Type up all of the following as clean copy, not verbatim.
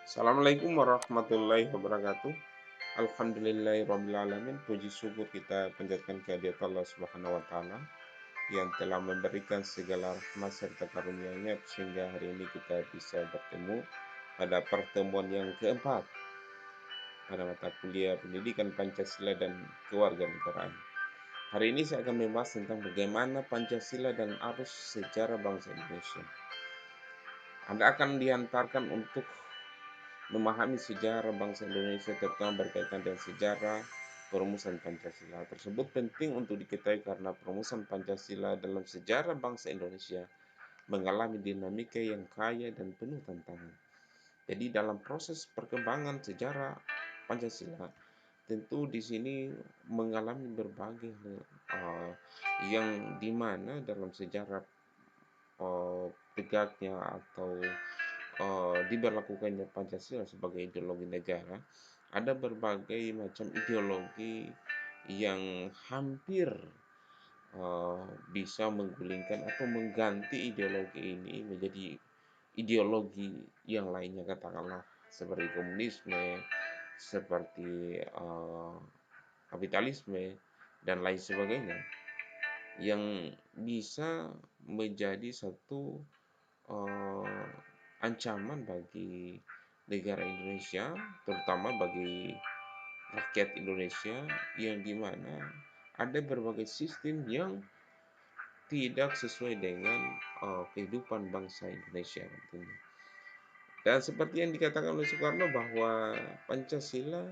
Assalamualaikum warahmatullahi wabarakatuh. Alhamdulillahirrabbilalamin. Puji syukur kita panjatkan kehadirat Allah Subhanahu wa Ta'ala yang telah memberikan segala rahmat serta karunia-Nya sehingga hari ini kita bisa bertemu pada pertemuan yang keempat pada mata kuliah Pendidikan Pancasila dan Kewarganegaraan. Hari ini saya akan membahas tentang bagaimana Pancasila dan arus sejarah bangsa Indonesia. Anda akan diantarkan untuk memahami sejarah bangsa Indonesia terutama berkaitan dengan sejarah perumusan Pancasila. Tersebut penting untuk diketahui karena perumusan Pancasila dalam sejarah bangsa Indonesia mengalami dinamika yang kaya dan penuh tantangan. Jadi dalam proses perkembangan sejarah Pancasila tentu di sini mengalami berbagai hal yang dimana dalam sejarah tegaknya atau diberlakukannya Pancasila sebagai ideologi negara, ada berbagai macam ideologi yang hampir bisa menggulingkan atau mengganti ideologi ini menjadi ideologi yang lainnya, katakanlah seperti komunisme, seperti kapitalisme, dan lain sebagainya, yang bisa menjadi satu eh, ancaman bagi negara Indonesia, terutama bagi rakyat Indonesia, yang dimana ada berbagai sistem yang tidak sesuai dengan kehidupan bangsa Indonesia tentunya. Dan seperti yang dikatakan oleh Soekarno bahwa Pancasila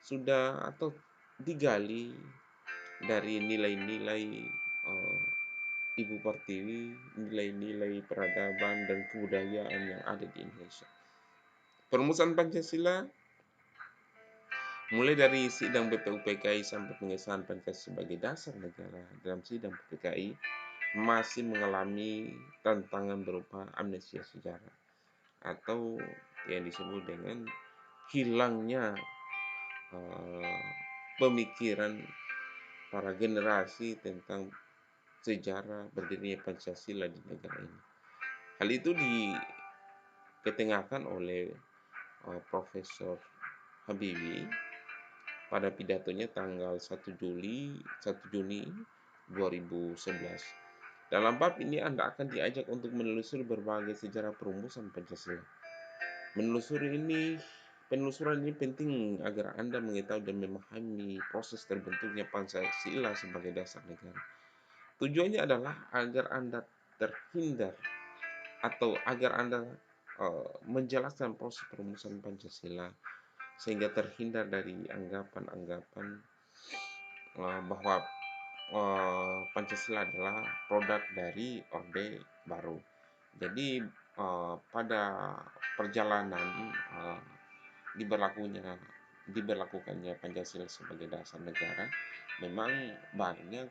sudah atau digali dari nilai-nilai eh, Ibu Pertiwi, nilai-nilai peradaban dan kebudayaan yang ada di Indonesia. Perumusan Pancasila mulai dari sidang BPUPKI sampai pengesahan Pancasila sebagai dasar negara dalam sidang PPKI masih mengalami tantangan berupa amnesia sejarah atau yang disebut dengan hilangnya eh, pemikiran para generasi tentang sejarah berdirinya Pancasila di negara ini. Hal itu diketengahkan oleh Profesor Habibie pada pidatonya tanggal 1 Juni 2011. Dalam bab ini Anda akan diajak untuk menelusuri berbagai sejarah perumusan Pancasila. Penelusuran ini penting agar Anda mengetahui dan memahami proses terbentuknya Pancasila sebagai dasar negara. Tujuannya adalah agar Anda terhindar atau agar Anda menjelaskan proses perumusan Pancasila sehingga terhindar dari anggapan-anggapan bahwa Pancasila adalah produk dari Orde Baru. Jadi pada perjalanan diberlakunya diberlakukannya Pancasila sebagai dasar negara, memang banyak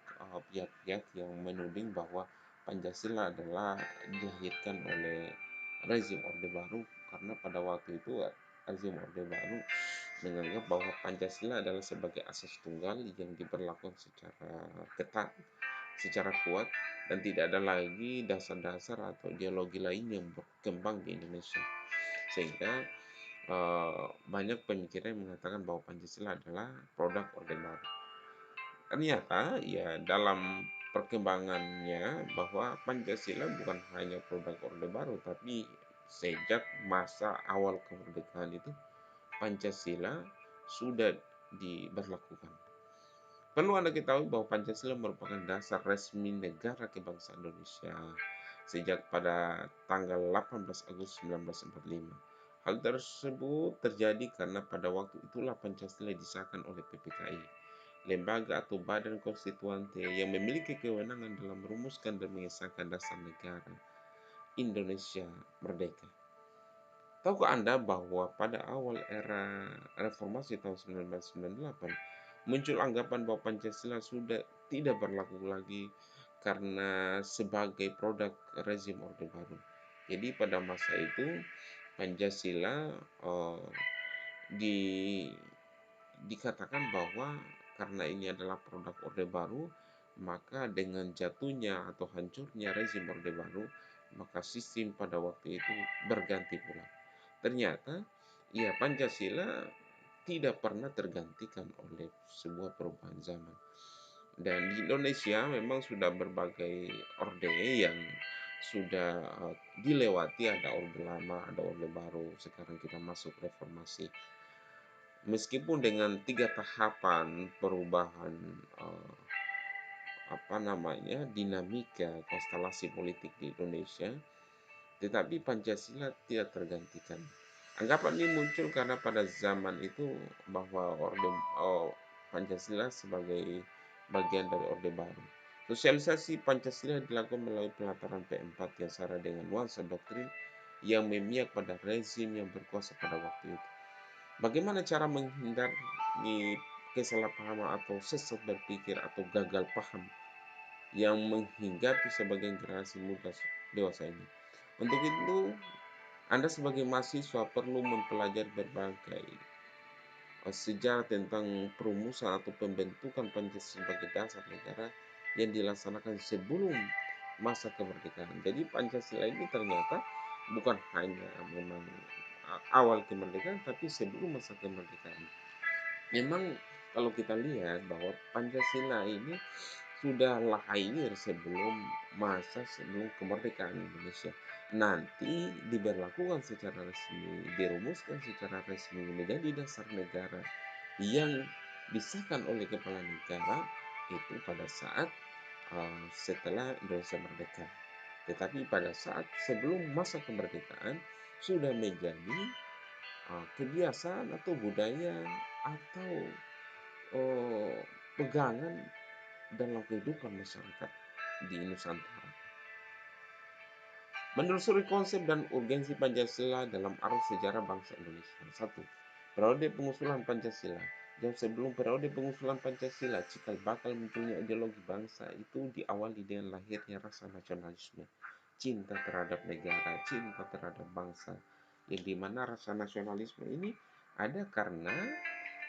pihak-pihak yang menuding bahwa Pancasila adalah dilahirkan oleh rezim Orde Baru karena pada waktu itu rezim Orde Baru menganggap bahwa Pancasila adalah sebagai asas tunggal yang diberlakukan secara ketat, secara kuat, dan tidak ada lagi dasar-dasar atau ideologi lain yang berkembang di Indonesia. Sehingga banyak pemikiran yang mengatakan bahwa Pancasila adalah produk Orde Baru. Ternyata ya dalam perkembangannya bahwa Pancasila bukan hanya produk Orde Baru, tapi sejak masa awal kemerdekaan itu Pancasila sudah diberlakukan. Perlu Anda ketahui bahwa Pancasila merupakan dasar resmi negara kebangsaan Indonesia sejak pada tanggal 18 Agustus 1945. Hal tersebut terjadi karena pada waktu itulah Pancasila disahkan oleh PPKI, lembaga atau badan konstituante yang memiliki kewenangan dalam merumuskan dan mengesahkan dasar negara Indonesia merdeka. Tahukah Anda bahwa pada awal era reformasi tahun 1998 muncul anggapan bahwa Pancasila sudah tidak berlaku lagi karena sebagai produk rezim Orde Baru. Jadi pada masa itu Pancasila di dikatakan bahwa karena ini adalah produk Orde Baru, maka dengan jatuhnya atau hancurnya rezim Orde Baru, maka sistem pada waktu itu berganti pula. Ternyata, ya Pancasila tidak pernah tergantikan oleh sebuah perubahan zaman. Dan di Indonesia memang sudah berbagai orde yang sudah dilewati, ada orde lama, ada orde baru, sekarang kita masuk reformasi. Meskipun dengan 3 tahapan perubahan, dinamika konstelasi politik di Indonesia, tetapi Pancasila tidak tergantikan. Anggapan ini muncul karena pada zaman itu bahwa Pancasila sebagai bagian dari Orde Baru. Sosialisasi Pancasila dilakukan melalui pelataran P4 yang syarat dengan nuansa doktrin yang memihak pada rezim yang berkuasa pada waktu itu. Bagaimana cara menghindari kesalahpahaman atau sesat berpikir atau gagal paham yang menghinggapi sebagian generasi muda dewasa ini? Untuk itu, Anda sebagai mahasiswa perlu mempelajari berbagai sejarah tentang perumusan atau pembentukan Pancasila sebagai dasar negara yang dilaksanakan sebelum masa kemerdekaan. Jadi Pancasila ini ternyata bukan hanya memang awal kemerdekaan, tapi sebelum masa kemerdekaan. Memang kalau kita lihat bahwa Pancasila ini sudah lahir sebelum kemerdekaan Indonesia. Nanti diberlakukan secara resmi, dirumuskan secara resmi menjadi dasar negara yang disahkan oleh kepala negara itu pada saat setelah Indonesia merdeka. Tetapi pada saat sebelum masa kemerdekaan sudah menjadi kebiasaan atau budaya atau pegangan dalam kehidupan masyarakat di Nusantara. Menelusuri konsep dan urgensi Pancasila dalam arus sejarah bangsa Indonesia. 1. Periode pengusulan Pancasila. Jauh sebelum periode pengusulan Pancasila, cikal bakal munculnya ideologi bangsa itu diawali dengan lahirnya rasa nasionalisme, cinta terhadap negara, cinta terhadap bangsa, yang dimana rasa nasionalisme ini ada karena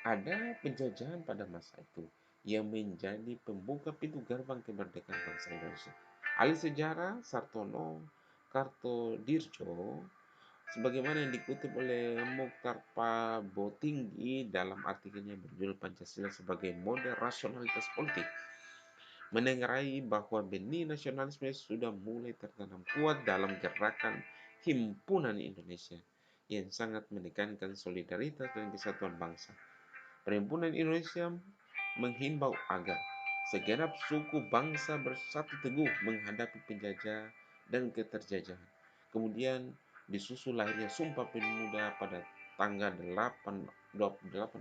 ada penjajahan pada masa itu yang menjadi pembuka pintu gerbang kemerdekaan bangsa Indonesia. Ahli sejarah Sartono Kartodirjo, sebagaimana yang dikutip oleh Mukhtar Pabotinggi dalam artikelnya berjudul Pancasila sebagai model rasionalitas politik, menengarai bahwa benih nasionalisme sudah mulai tertanam kuat dalam gerakan himpunan Indonesia yang sangat menekankan solidaritas dan kesatuan bangsa. Perhimpunan Indonesia menghimbau agar segenap suku bangsa bersatu teguh menghadapi penjajah dan keterjajahan. Kemudian disusul lahirnya Sumpah Pemuda pada tanggal 28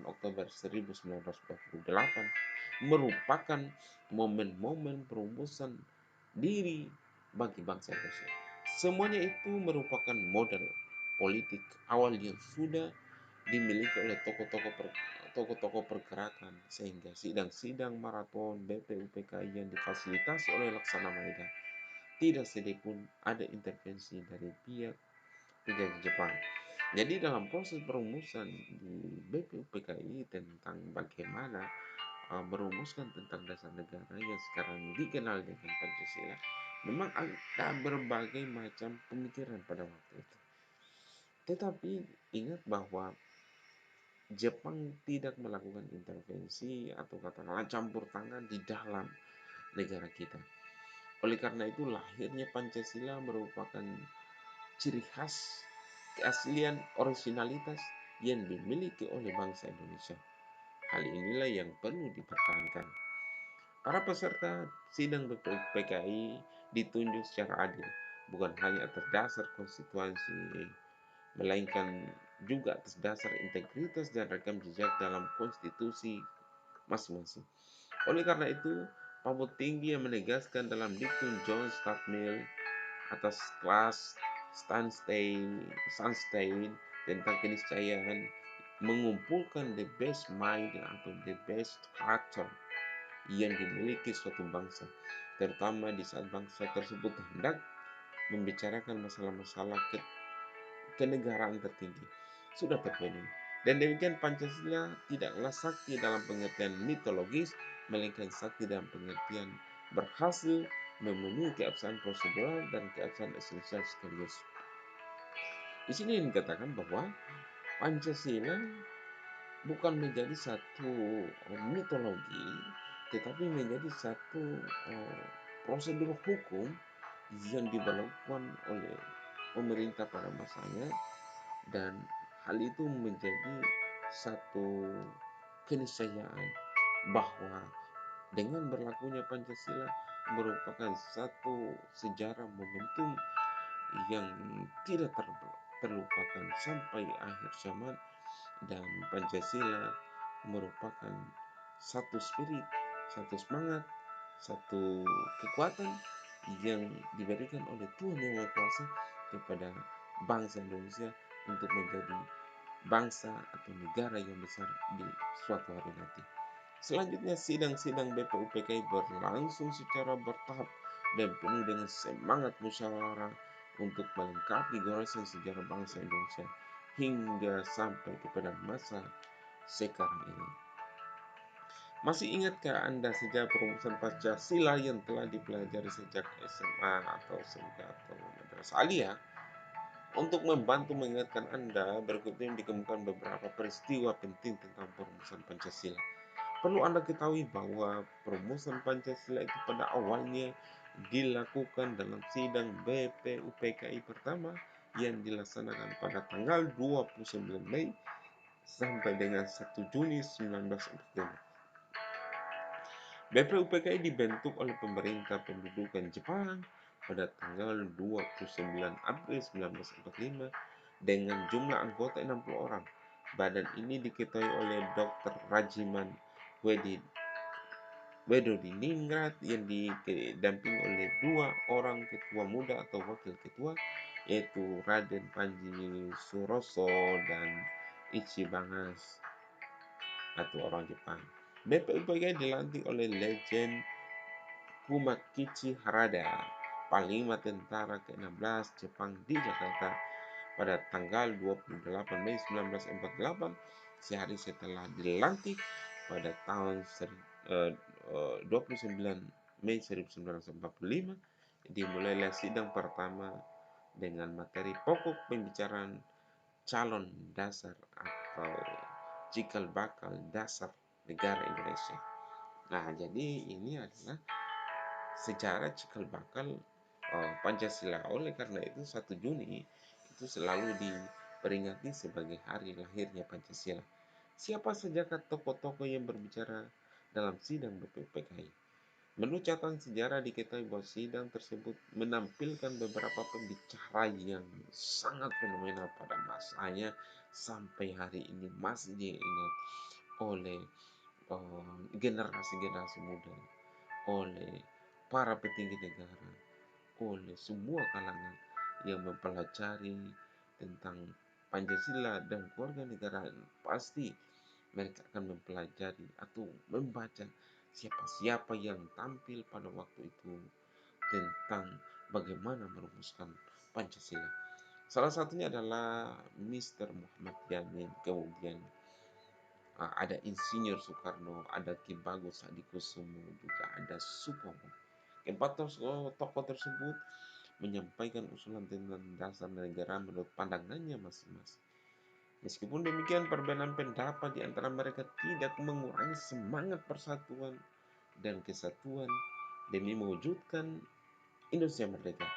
Oktober 1928 merupakan momen-momen perumusan diri bagi bangsa Indonesia. Semuanya itu merupakan model politik awal yang sudah dimiliki oleh tokoh-tokoh pergerakan, sehingga sidang-sidang maraton BPUPKI yang difasilitasi oleh Laksana Maeda tidak sedikitpun ada intervensi dari pihak penjajah Jepang. Jadi dalam proses perumusan di BPUPKI tentang bagaimana merumuskan tentang dasar negara yang sekarang dikenal dengan Pancasila, memang ada berbagai macam pemikiran pada waktu itu. Tetapi ingat bahwa Jepang tidak melakukan intervensi atau katakanlah campur tangan di dalam negara kita. Oleh karena itu lahirnya Pancasila merupakan ciri khas keaslian originalitas yang dimiliki oleh bangsa Indonesia. Hal inilah yang perlu dipertahankan. Para peserta sidang BPUPKI ditunjuk secara adil, bukan hanya atas dasar konstitusi, melainkan juga atas dasar integritas dan rekam jejak dalam konstitusi masing-masing. Oleh karena itu, Pabot Tinggi yang menegaskan dalam diktum John Stuart Mill atas kelas Sunstein tentang keniscayaan mengumpulkan the best mind atau the best character yang dimiliki suatu bangsa, terutama di saat bangsa tersebut hendak membicarakan masalah-masalah kenegaraan tertinggi sudah terpenuhi. Dan demikian Pancasila tidaklah sakti dalam pengertian mitologis, melainkan sakti dalam pengertian berhasil memenuhi keabsahan prosedural dan keabsahan esensial sekaligus. Di sini dikatakan bahwa Pancasila bukan menjadi satu mitologi, tetapi menjadi satu prosedur hukum yang diberlakukan oleh pemerintah pada masanya, dan hal itu menjadi satu keniscayaan bahwa dengan berlakunya Pancasila merupakan satu sejarah momentum yang tidak terlupakan sampai akhir zaman, dan Pancasila merupakan satu spirit, satu semangat, satu kekuatan yang diberikan oleh Tuhan Yang Maha Kuasa kepada bangsa Indonesia untuk menjadi bangsa atau negara yang besar di suatu hari nanti. Selanjutnya, sidang-sidang BPUPKI berlangsung secara bertahap dan penuh dengan semangat musyawarah untuk melengkapi goresan sejarah bangsa Indonesia hingga sampai kepada masa sekarang ini. Masih ingatkah Anda sejarah perumusan Pancasila yang telah dipelajari sejak SMA atau SMK atau madrasah aliyah? Untuk membantu mengingatkan Anda, berikut ini dikemukakan beberapa peristiwa penting tentang perumusan Pancasila. Perlu Anda ketahui bahwa perumusan Pancasila itu pada awalnya dilakukan dalam sidang BPUPKI pertama yang dilaksanakan pada tanggal 29 Mei sampai dengan 1 Juni 1945. BPUPKI dibentuk oleh pemerintah pendudukan Jepang pada tanggal 29 April 1945 dengan jumlah anggota 60 orang. Badan ini diketuai oleh Dr. Rajiman Wedodiningrat yang didampingi oleh dua orang ketua muda atau wakil ketua, yaitu Raden Panji Suroso dan Ichibangas atau orang Jepang. BPUPKI dilantik oleh Legend Kumakichi Harada, Panglima Tentara ke-16 Jepang di Jakarta pada tanggal 28 Mei 1948, sehari setelah dilantik pada tahun 29 Mei 1945, dimulailah sidang pertama dengan materi pokok pembicaraan calon dasar atau cikal bakal dasar negara Indonesia. Nah, jadi ini adalah sejarah cikal bakal Pancasila. Oleh karena itu 1 Juni itu selalu diperingati sebagai hari lahirnya Pancasila. Siapa sajakah tokoh-tokoh yang berbicara dalam sidang BPUPKI? Menurut catatan sejarah diketahui bahwa sidang tersebut menampilkan beberapa pembicara yang sangat fenomenal pada masanya sampai hari ini masih diingat oleh generasi-generasi muda, oleh para petinggi negara, oleh semua kalangan yang mempelajari tentang Pancasila dan keluarga negaraan. Pasti mereka akan mempelajari atau membaca siapa-siapa yang tampil pada waktu itu tentang bagaimana merumuskan Pancasila. Salah satunya adalah Mr. Muhammad Yamin, kemudian ada Insinyur Soekarno, ada Ki Bagus Hadikusumo, juga ada Supomo. Keempat tokoh tersebut menyampaikan usulan tentang dasar negara menurut pandangannya masing-masing. Meskipun demikian, perbedaan pendapat di antara mereka tidak mengurangi semangat persatuan dan kesatuan demi mewujudkan Indonesia merdeka.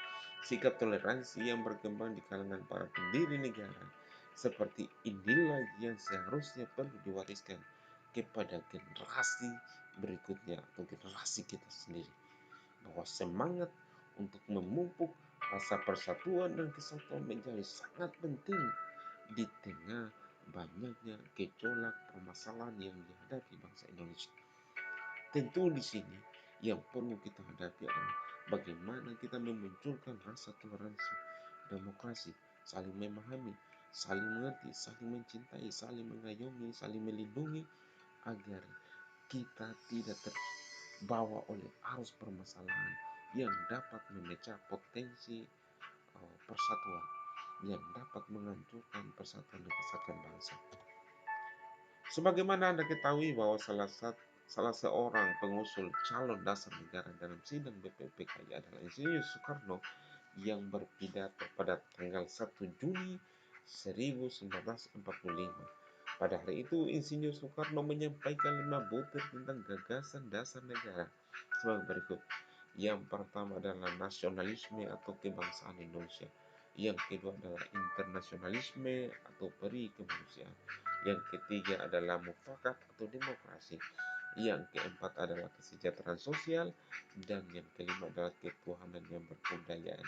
Sikap toleransi yang berkembang di kalangan para pendiri negara seperti inilah yang seharusnya perlu diwariskan kepada generasi berikutnya atau generasi kita sendiri, bahwa semangat untuk memupuk rasa persatuan dan kesatuan menjadi sangat penting di tengah banyaknya gejolak permasalahan yang dihadapi bangsa Indonesia. Tentu di sini yang perlu kita hadapi adalah bagaimana kita memunculkan rasa toleransi, demokrasi, saling memahami, saling mengerti, saling mencintai, saling mengayomi, saling melindungi, agar kita tidak terbawa oleh arus permasalahan yang dapat memecah potensi persatuan, yang dapat menghancurkan persatuan dan kesatuan bangsa. Sebagaimana Anda ketahui bahwa salah seorang pengusul calon dasar negara dalam sidang BPUPKI adalah Insinyur Soekarno yang berpidato pada tanggal 1 Juni 1945. Pada hari itu, Insinyur Soekarno menyampaikan 5 butir tentang gagasan dasar negara sebagai berikut. Yang pertama adalah nasionalisme atau kebangsaan Indonesia. Yang kedua adalah internasionalisme atau peri kemanusiaan. Yang ketiga adalah mufakat atau demokrasi. Yang keempat adalah kesejahteraan sosial. Dan yang kelima adalah ketuhanan yang berkebudayaan.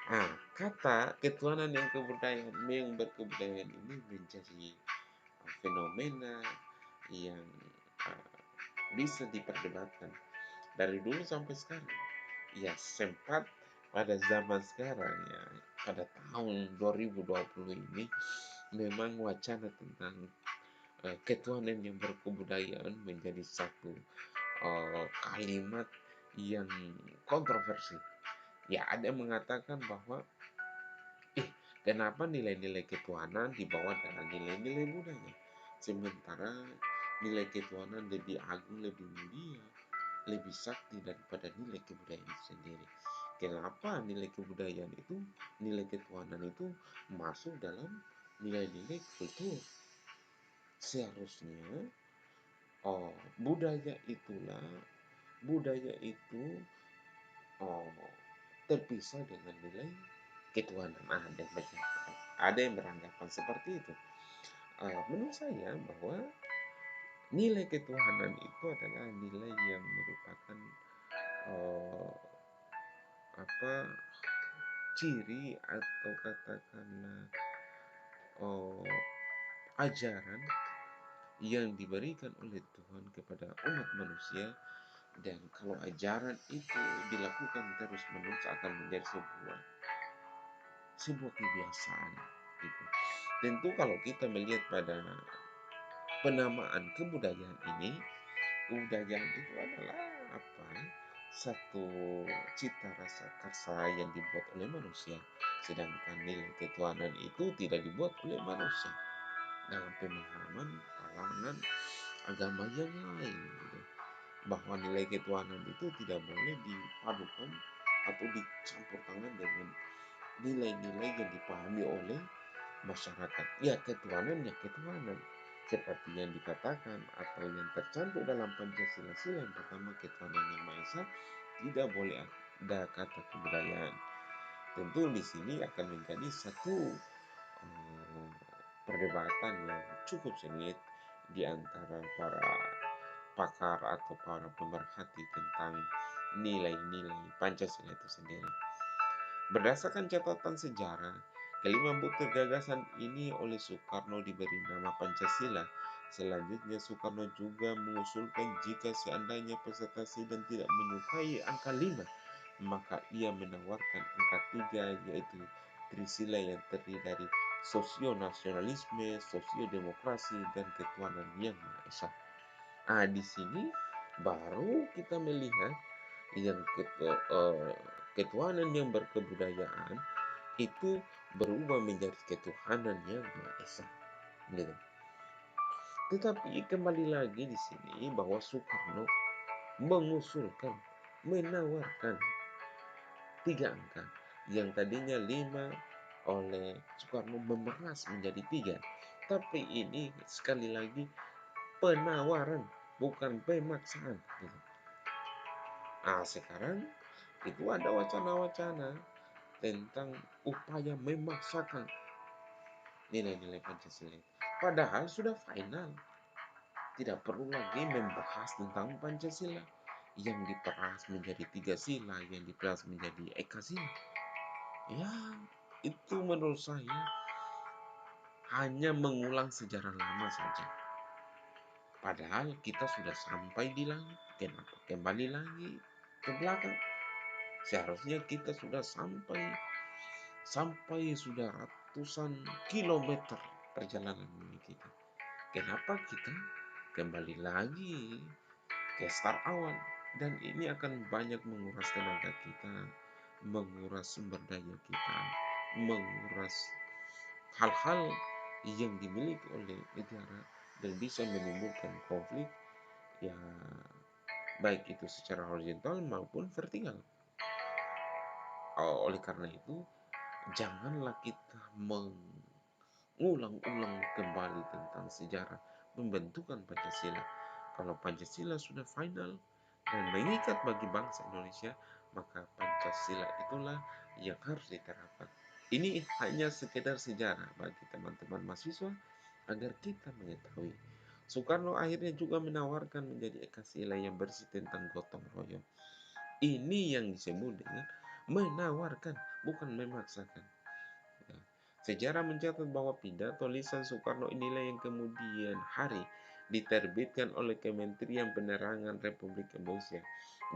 Nah, kata ketuhanan yang berkebudayaan ini menjadi fenomena yang uh, bisa diperdebatkan dari dulu sampai sekarang. Ya, sempat pada zaman sekarang ya, pada tahun 2020 ini memang wacana tentang ketuhanan yang berkebudayaan menjadi satu kalimat yang kontroversi. Ya, ada yang mengatakan bahwa kenapa nilai-nilai ketuhanan dibawa dengan nilai-nilai budaya? Sementara nilai ketuhanan lebih agung, lebih mulia, lebih sakti daripada nilai kebudayaan itu sendiri. Kenapa nilai kebudayaan itu, nilai ketuhanan itu masuk dalam nilai-nilai kultur? Seharusnya oh, budaya itu oh, terpisah dengan nilai ketuhanan. Ada yang beranggapan seperti itu. Menurut saya bahwa nilai ketuhanan itu adalah nilai yang merupakan uh, apa ciri atau katakanlah uh, ajaran yang diberikan oleh Tuhan kepada umat manusia, dan kalau ajaran itu dilakukan terus menerus akan menjadi sebuah kebiasaan gitu. Tentu kalau kita melihat pada penamaan kebudayaan ini, kebudayaan itu adalah apa? Satu cita rasa karsa yang dibuat oleh manusia, sedangkan nilai ketuhanan itu tidak dibuat oleh manusia dalam pemahaman kalangan agama yang lain gitu. Bahwa nilai ketuhanan itu tidak boleh dipadukan atau dicampur tangan dengan nilai-nilai yang dipahami oleh masyarakat. Ya ketuhanan, ya ketuhanan. Seperti yang dikatakan atau yang tercantum dalam Pancasila sila yang pertama, ketuhanan yang Maha Esa, tidak boleh ada kata kebudayaan. Tentu di sini akan menjadi satu uh, perdebatan yang cukup sengit di antara para pakar atau para pemerhati tentang nilai-nilai Pancasila itu sendiri. Berdasarkan catatan sejarah, kelima butir gagasan ini oleh Soekarno diberi nama Pancasila. Selanjutnya Soekarno juga mengusulkan jika seandainya peserta sidang tidak menyukai angka 5, maka ia menawarkan angka 3, yaitu Trisila yang terdiri dari sosio-nasionalisme, sosio-demokrasi, dan ketuhanan yang Maha Esa. Di sini baru kita melihat yang ketuhanan yang berkebudayaan itu berubah menjadi ketuhanan yang Maha Esa. Gitu. Tetapi kembali lagi di sini bahwa Soekarno mengusulkan, menawarkan 3 angka yang tadinya 5 oleh Soekarno memeras menjadi 3. Tapi ini sekali lagi penawaran, bukan pemaksaan. Gitu. Sekarang itu ada wacana-wacana tentang upaya memaksakan nilai-nilai Pancasila. Padahal sudah final. Tidak perlu lagi membahas tentang Pancasila yang diperas menjadi 3 sila, yang diperas menjadi Eka Sila. Ya, itu menurut saya hanya mengulang sejarah lama saja. Padahal kita sudah sampai di langit. Kenapa kembali lagi ke belakang? Seharusnya kita sudah sampai sudah ratusan kilometer perjalanan ini kita. Kenapa kita kembali lagi ke start awal? Dan ini akan banyak menguras tenaga kita, menguras sumber daya kita, menguras hal-hal yang dimiliki oleh negara dan bisa menimbulkan konflik ya, baik itu secara horizontal maupun vertikal. Oleh karena itu janganlah kita mengulang-ulang kembali tentang sejarah pembentukan Pancasila. Kalau Pancasila sudah final dan mengikat bagi bangsa Indonesia, maka Pancasila itulah yang harus diterapkan. Ini hanya sekedar sejarah bagi teman-teman mahasiswa agar kita mengetahui. Soekarno akhirnya juga menawarkan menjadi Ekasila yang bersih tentang gotong royong. Ini yang disebut dengan menawarkan, bukan memaksakan. Ya. Sejarah mencatat bahwa pidato lisan Soekarno inilah yang kemudian hari diterbitkan oleh Kementerian Penerangan Republik Indonesia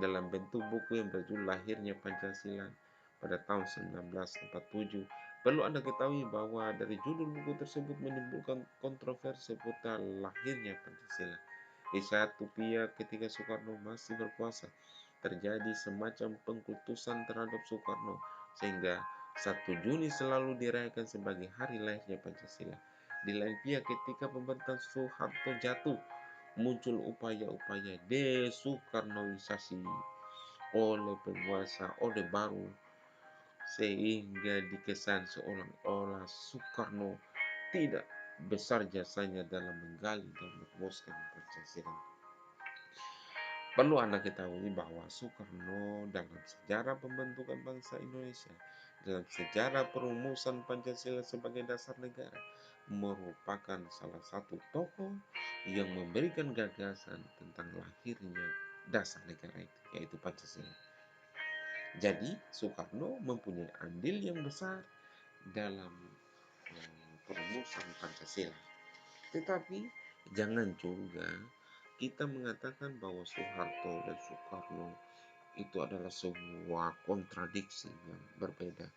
dalam bentuk buku yang berjudul Lahirnya Pancasila pada tahun 1947. Perlu Anda ketahui bahwa dari judul buku tersebut menimbulkan kontroversi seputar lahirnya Pancasila. Di satu pihak ketika Soekarno masih berkuasa, terjadi semacam pengkultusan terhadap Soekarno sehingga 1 Juni selalu dirayakan sebagai hari lahirnya Pancasila. Di lain pihak ketika pemerintahan Soeharto jatuh, muncul upaya-upaya desoekarnoisasi oleh penguasa Orde Baru sehingga dikesan seolah-olah Soekarno tidak besar jasanya dalam menggali dan merumuskan Pancasila. Perlu Anda ketahui bahwa Soekarno dalam sejarah pembentukan bangsa Indonesia, dalam sejarah perumusan Pancasila sebagai dasar negara, merupakan salah satu tokoh yang memberikan gagasan tentang lahirnya dasar negara itu, yaitu Pancasila. Jadi, Soekarno mempunyai andil yang besar dalam perumusan Pancasila. Tetapi jangan juga kita mengatakan bahwa Soeharto dan Soekarno itu adalah sebuah kontradiksi yang berbeda.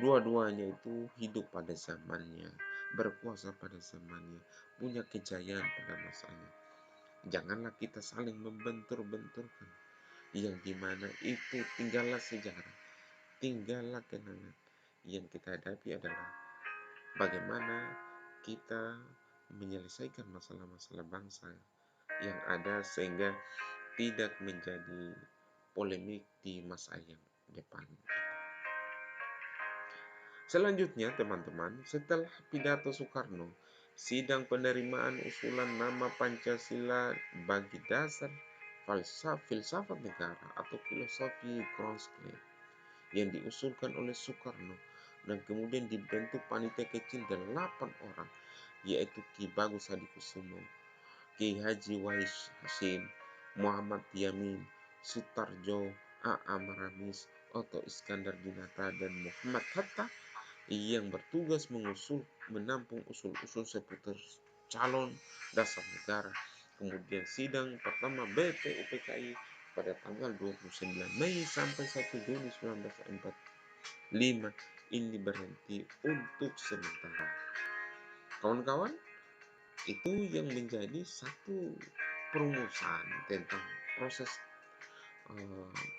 Dua-duanya itu hidup pada zamannya, berkuasa pada zamannya, punya kejayaan pada masanya. Janganlah kita saling membentur-benturkan, yang dimana itu tinggallah sejarah, tinggallah kenangan. Yang kita hadapi adalah bagaimana kita menyelesaikan masalah-masalah bangsa yang ada sehingga tidak menjadi polemik di masa yang depan. Selanjutnya, teman-teman, setelah pidato Soekarno, sidang penerimaan usulan nama Pancasila bagi dasar filsafat negara atau filosofi Groundswell yang diusulkan oleh Soekarno dan kemudian dibentuk panitia kecil 8 orang, yaitu Ki Bagus Hadikusumo, Ki Haji Wahid Hasyim, Muhammad Yamin, Sutarjo, A.A. Maramis, Otto Iskandar Dinata, dan Muhammad Hatta yang bertugas menampung usul-usul seputar calon dasar negara. Kemudian sidang pertama BPUPKI pada tanggal 29 Mei sampai 1 Juni 1945 ini berhenti untuk sementara. Kawan-kawan, itu yang menjadi satu perumusan tentang proses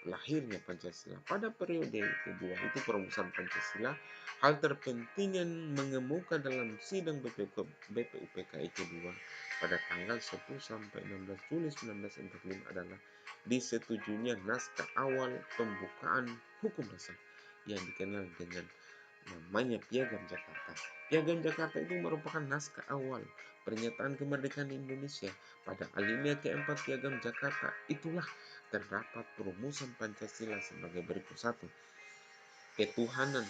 lahirnya Pancasila. Pada periode kedua itu perumusan Pancasila, hal terpenting yang mengemuka dalam sidang BPUPKI kedua pada tanggal 10 sampai 16 Juli 1945 adalah disetujuinya naskah awal pembukaan hukum dasar yang dikenal dengan namanya Piagam Jakarta. Piagam Jakarta itu merupakan naskah awal pernyataan kemerdekaan Indonesia. Pada alinea keempat Piagam Jakarta itulah terdapat perumusan Pancasila sebagai berikut: 1. Ketuhanan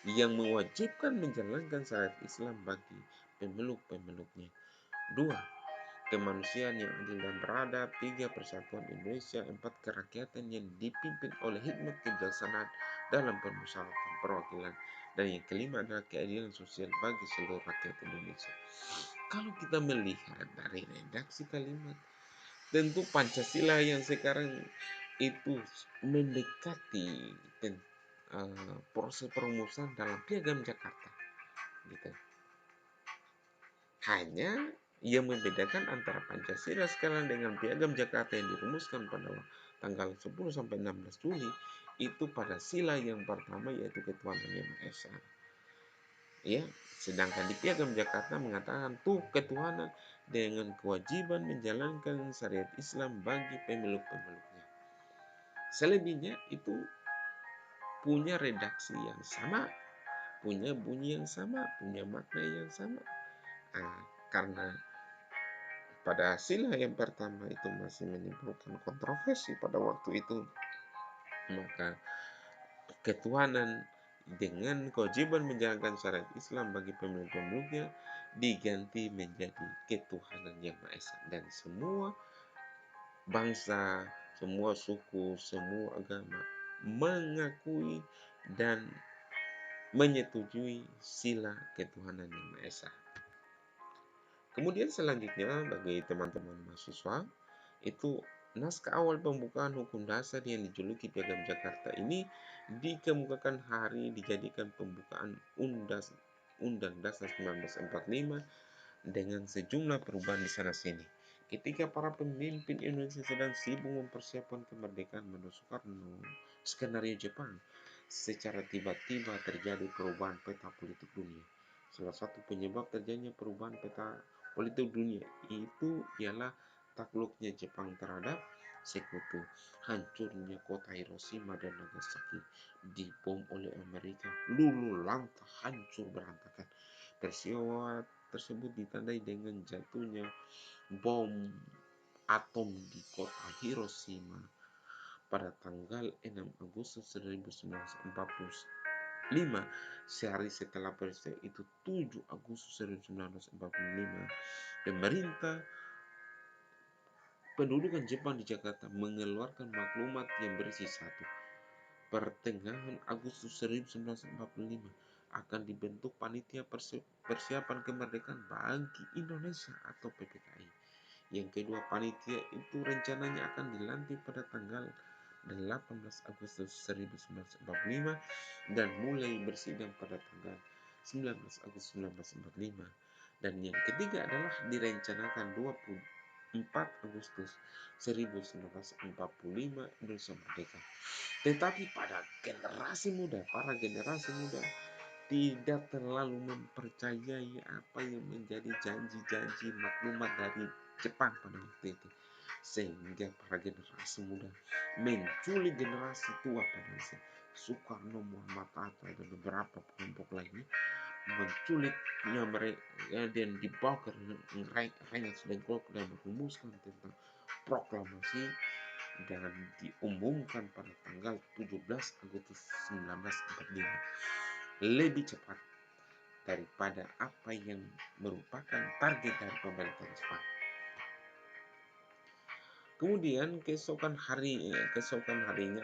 yang mewajibkan menjalankan syariat Islam bagi pemeluk-pemeluknya. 2. Kemanusiaan yang adil dan beradab. 3. Persatuan Indonesia. 4. Kerakyatan yang dipimpin oleh hikmat kebijaksanaan dalam permusyawaratan perwakilan. Dan yang kelima adalah keadilan sosial bagi seluruh rakyat Indonesia. Kalau kita melihat dari redaksi kalimat, tentu Pancasila yang sekarang itu mendekati proses perumusan dalam Piagam Jakarta, gitu. Hanya yang membedakan antara Pancasila sekarang dengan Piagam Jakarta yang dirumuskan pada tanggal 10 sampai 16 Juli itu pada sila yang pertama, yaitu ketuhanan yang Maha Esa. Ya, sedangkan di Piagam Jakarta mengatakan tuh ketuhanan dengan kewajiban menjalankan syariat Islam bagi pemeluk-pemeluknya. Selebihnya itu punya redaksi yang sama, punya bunyi yang sama, punya makna yang sama. Karena pada hasilnya yang pertama itu masih menimbulkan kontroversi pada waktu itu, maka ketuhanan dengan kewajiban menjalankan syariat Islam bagi pemeluk-pemeluknya diganti menjadi ketuhanan yang Maha Esa, dan semua bangsa, semua suku, semua agama mengakui dan menyetujui sila ketuhanan yang Maha Esa. Kemudian selanjutnya bagi teman-teman mahasiswa, itu naskah awal pembukaan hukum dasar yang dijuluki Piagam Jakarta ini dikemukakan hari dijadikan pembukaan Undang Dasar 1945 dengan sejumlah perubahan di sana sini. Ketika para pemimpin Indonesia sedang sibuk mempersiapkan kemerdekaan menurut Soekarno, skenario Jepang, secara tiba-tiba terjadi perubahan peta politik dunia. Salah satu penyebab terjadinya perubahan peta politik dunia itu ialah takluknya Jepang terhadap sekutu. Hancurnya kota Hiroshima dan Nagasaki dibom oleh Amerika, luluh lantak, hancur berantakan. Peristiwa tersebut ditandai dengan jatuhnya bom atom di kota Hiroshima pada tanggal 6 Agustus 1945. Sehari setelah peristiwa itu, 7 Agustus 1945, pemerintah pendudukan Jepang di Jakarta mengeluarkan maklumat yang berisi satu. Pertengahan Agustus 1945 akan dibentuk Panitia Persiapan Kemerdekaan bagi Indonesia atau PPKI. Yang kedua, panitia itu rencananya akan dilantik pada tanggal 18 Agustus 1945 dan mulai bersidang pada tanggal 19 Agustus 1945. Dan yang ketiga adalah direncanakan 24 Agustus 1945 Indonesia merdeka. Tetapi pada para generasi muda tidak terlalu mempercayai apa yang menjadi janji-janji maklumat dari Jepang pada waktu itu, sehingga para generasi muda menculik generasi tua pada masa Soekarno, Muhammad Hatta dan beberapa kelompok lainnya, menculiknya mereka dan dibawa ke Rengas Dengklok dan merumuskan tentang proklamasi dan diumumkan pada tanggal 17 Agustus 1945, lebih cepat daripada apa yang merupakan target dari pemerintah Jepang. Kemudian keesokan harinya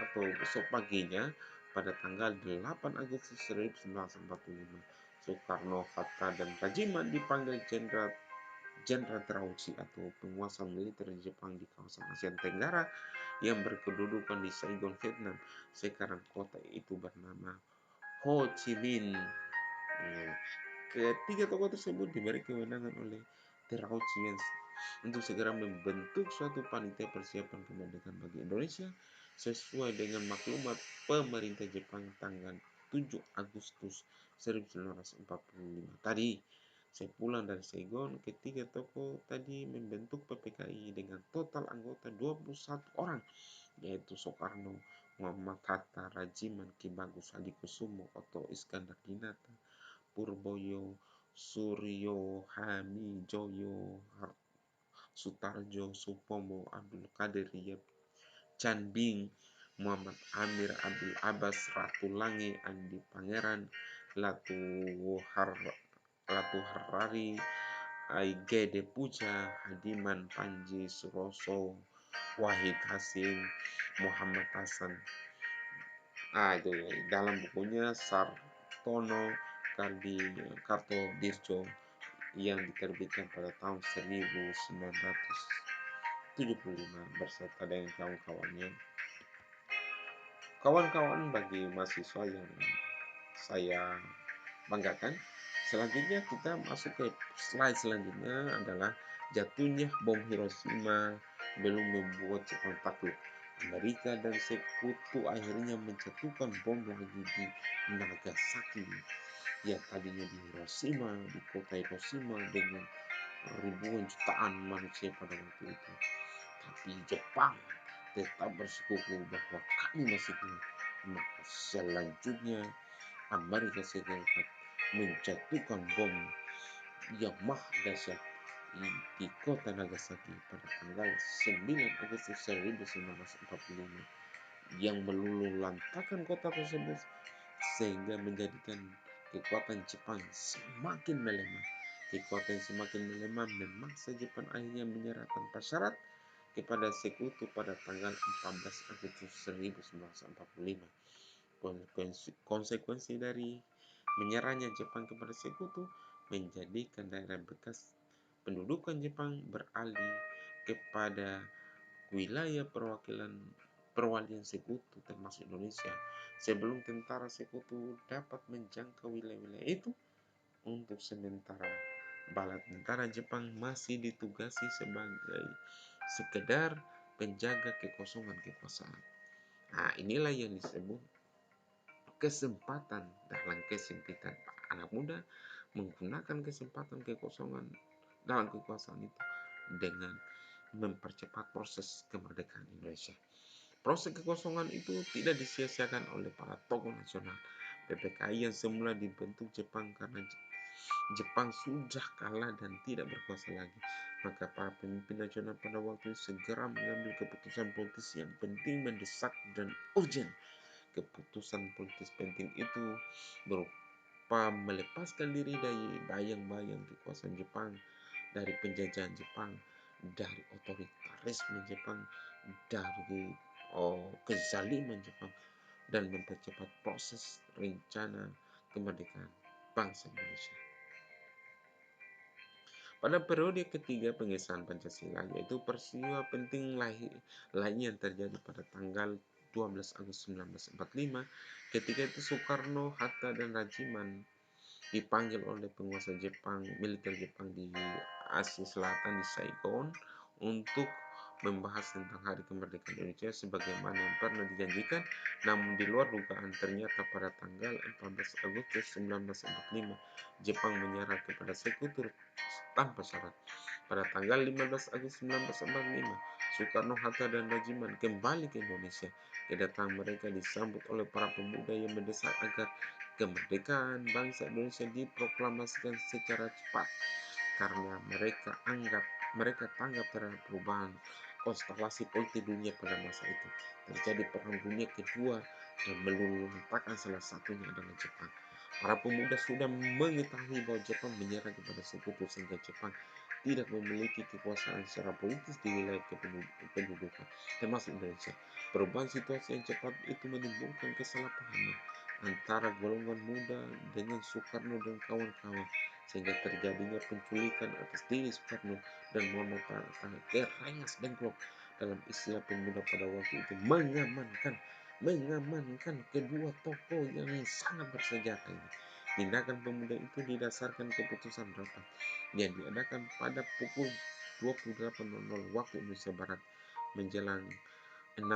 atau besok paginya pada tanggal 8 Agustus 1945, Soekarno, Hatta, dan Rajiman dipanggil Jenderal Terauchi atau penguasa militer Jepang di kawasan Asia Tenggara yang berkedudukan di Saigon, Vietnam. Sekarang kota itu bernama Ho Chi Minh. Ketiga tokoh tersebut diberi kewenangan oleh Terauchi untuk segera membentuk suatu panitia persiapan kemerdekaan bagi Indonesia sesuai dengan maklumat pemerintah Jepang tanggal 7 Agustus 1945 tadi. Sepulang dari Saigon, ketiga tokoh tadi membentuk PPKI dengan total anggota 21 orang, yaitu Soekarno, Muhammad Hatta, Rajiman, Ki Bagus Hadikusumo, Otto Iskandar Dinata, Purboyo, Suryo Hamijoyo, Sutarjo, Supomo, Abdul Qadir, Chan Bing, Muhammad Amir, Abdul Abbas, Ratu Langi, Andi Pangeran, Latu Harari, Gede Puja, Hadiman, Panji Suroso, Wahid Hasim, Muhammad Hasan. Itu dalam bukunya Sartono Kartodirjo yang diterbitkan pada tahun 1975 beserta dengan kawan-kawannya. Kawan-kawan, bagi mahasiswa yang saya banggakan, selanjutnya kita masuk ke slide selanjutnya adalah jatuhnya bom Hiroshima belum membuat Jepang takluk. Amerika dan sekutu akhirnya menjatuhkan bom lagi di Nagasaki yang tadinya di Hiroshima, di kota Hiroshima dengan ribuan jutaan manusia pada waktu itu. Tapi Jepang tetap bersikukuh bahwa kami masih kuat. Maka selanjutnya Amerika Serikat menjatuhkan bom yang dahsyat di kota Nagasaki pada tanggal 9 Agustus 1945 yang meluluhlantakkan kota tersebut sehingga menjadikan kekuatan Jepang semakin melemah. Kekuatan semakin melemah memaksa Jepang akhirnya menyerah tanpa syarat kepada Sekutu pada tanggal 14 Agustus 1945. Konsekuensi dari menyerahnya Jepang kepada Sekutu menjadikan daerah bekas pendudukan Jepang beralih kepada wilayah perwalian Sekutu termasuk Indonesia. Sebelum tentara Sekutu dapat menjangkau wilayah-wilayah itu, untuk sementara bala tentara Jepang masih ditugasi sebagai sekedar penjaga kekosongan kekuasaan. Nah, inilah yang disebut kesempatan dalam kesempitan. Anak muda menggunakan kesempatan kekosongan dalam kekuasaan itu dengan mempercepat proses kemerdekaan Indonesia. Proses kekosongan itu tidak disia-siakan oleh para tokoh nasional. PPKI yang semula dibentuk Jepang karena Jepang sudah kalah dan tidak berkuasa lagi. Maka para pemimpin nasional pada waktu itu segera mengambil keputusan politis yang penting, mendesak, dan urgent. Keputusan politis penting itu berupa melepaskan diri dari bayang-bayang kekuasaan Jepang, dari penjajahan Jepang, dari otoritarisme Jepang, dari kezaliman Jepang, dan mempercepat proses rencana kemerdekaan bangsa Indonesia. Pada periode ketiga pengesahan Pancasila, yaitu peristiwa penting lain yang terjadi pada tanggal 12 Agustus 1945, ketika itu Soekarno, Hatta, dan Rajiman dipanggil oleh penguasa Jepang, militer Jepang di Asia Selatan di Saigon untuk membahas tentang hari kemerdekaan Indonesia sebagaimana yang pernah dijanjikan, namun di luar dugaan ternyata pada tanggal 14 Agustus 1945 Jepang menyerah kepada Sekutu tanpa syarat. Pada tanggal 15 Agustus 1945, Soekarno, Hatta, dan Rajiman kembali ke Indonesia. Kedatangan mereka disambut oleh para pemuda yang mendesak agar kemerdekaan bangsa Indonesia diproklamasikan secara cepat karena mereka tanggap terhadap perubahan konstelasi politik dunia pada masa itu. Terjadi Perang Dunia Kedua dan meluluhlantakkan salah satunya adalah Jepang. Para pemuda sudah mengetahui bahwa Jepang menyerah kepada Sekutu sehingga Jepang tidak memiliki kekuasaan secara politis di wilayah kependudukan, termasuk Indonesia. Perubahan situasi yang cepat itu menimbulkan kesalahpahaman antara golongan muda dengan Soekarno dan kawan-kawan, sehingga terjadinya penculikan atas diri Soekarno dan Muhammad Hatta. Kerengas dengklok dalam istilah pemuda pada waktu itu mengamankan kedua tokoh yang sangat bersejarah ini. Tindakan pemuda itu didasarkan keputusan rapat yang diadakan pada pukul 28.00 waktu Indonesia Barat menjelang 16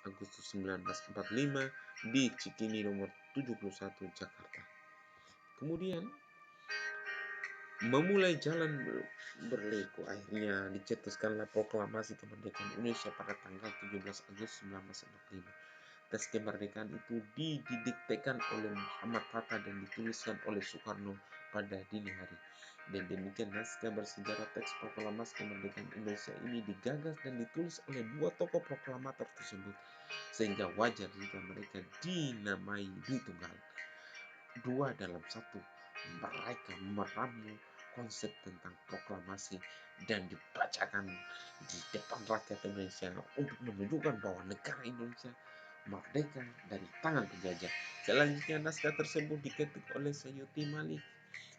Agustus 1945 di Cikini nomor 71 Jakarta. Kemudian memulai jalan berliku, akhirnya dicetuskanlah proklamasi kemerdekaan Indonesia pada tanggal 17 Agustus 1945. Teks kemerdekaan itu didiktekan oleh Muhammad Hatta dan dituliskan oleh Soekarno pada dini hari. Dan demikian naskah bersejarah teks proklamasi kemerdekaan Indonesia ini digagas dan ditulis oleh dua tokoh proklamator tersebut, sehingga wajar jika mereka dinamai Dwi Tunggal. Dua dalam satu, mereka meramu konsep tentang proklamasi dan dibacakan di depan rakyat Indonesia untuk menunjukkan bahwa negara Indonesia merdeka dari tangan penjajah. Selanjutnya naskah tersebut diketuk oleh Sayuti Malik.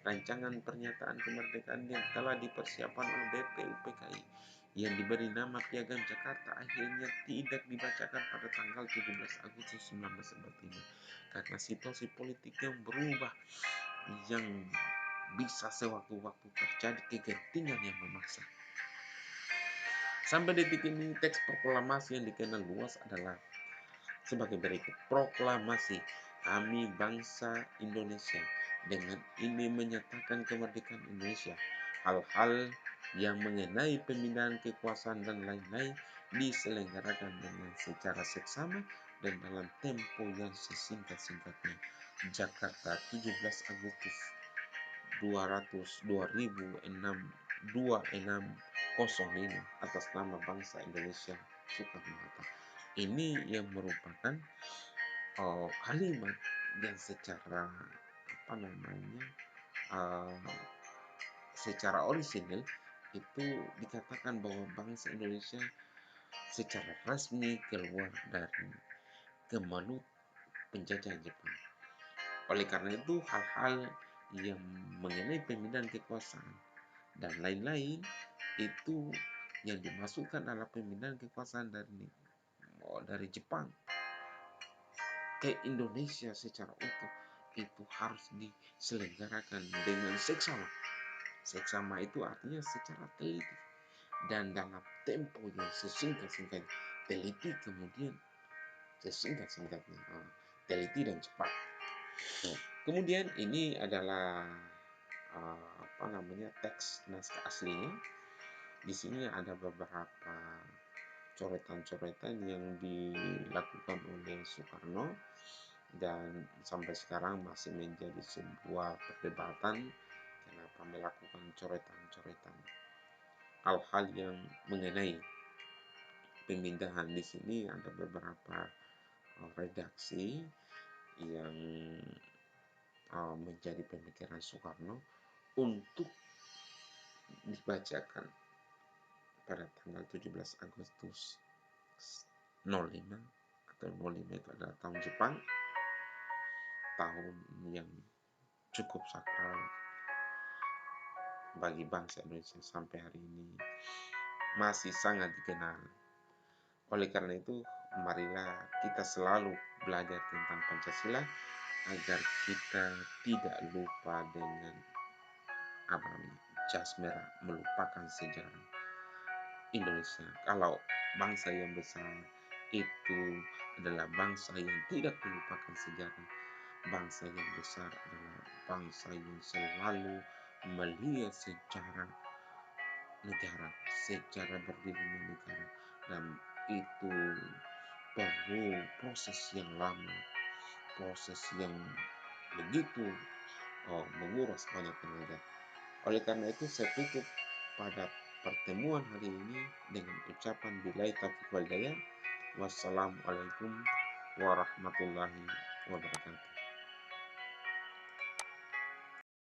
Rancangan pernyataan kemerdekaan yang telah dipersiapkan oleh BPUPKI yang diberi nama Piagam Jakarta akhirnya tidak dibacakan pada tanggal 17 Agustus 1945 karena situasi politik yang berubah yang bisa sewaktu-waktu terjadi kegentingan yang memaksa. Sampai detik ini teks proklamasi yang dikenal luas adalah sebagai berikut. Proklamasi, kami bangsa Indonesia dengan ini menyatakan kemerdekaan Indonesia. Hal-hal yang mengenai pemindahan kekuasaan dan lain-lain diselenggarakan dengan secara seksama dan dalam tempo yang sesingkat-singkatnya. Jakarta 17 Agustus 2006 atas nama bangsa Indonesia Soekarno-Hatta. Ini yang merupakan kalimat yang secara apa namanya uh, secara orisinil itu dikatakan bahwa bangsa Indonesia secara resmi keluar dari kemelut penjajah Jepang. Oleh karena itu, hal-hal yang mengenai pemindahan kekuasaan dan lain-lain itu yang dimasukkan adalah pemindahan kekuasaan dari Jepang ke Indonesia secara utuh itu harus diselenggarakan dengan seksama. Seksama itu artinya secara teliti dan dalam tempo yang sesingkat-singkatnya. Teliti kemudian sesingkat-singkatnya. Teliti dan cepat. Kemudian ini adalah teks naskah aslinya. Di sini ada beberapa coretan-coretan yang dilakukan oleh Soekarno dan sampai sekarang masih menjadi sebuah perdebatan kenapa melakukan coretan-coretan hal-hal yang mengenai pemindahan. Di sini ada beberapa redaksi yang menjadi pemikiran Soekarno untuk dibacakan pada tanggal 17 Agustus 05 atau 05 itu adalah tahun Jepang, tahun yang cukup sakral bagi bangsa Indonesia sampai hari ini masih sangat dikenal. Oleh karena itu, marilah kita selalu belajar tentang Pancasila agar kita tidak lupa dengan jas merah, melupakan sejarah Indonesia. Kalau bangsa yang besar itu adalah bangsa yang tidak melupakan sejarah. Bangsa yang besar adalah bangsa yang selalu melihat sejarah negara, sejarah berdirinya negara, dan itu perlu proses yang lama, proses yang begitu menguras banyak tenaga. Oleh karena itu saya tutup pada pertemuan hari ini dengan ucapan billahi taufiq wal hidayah. Wassalamualaikum warahmatullahi wabarakatuh.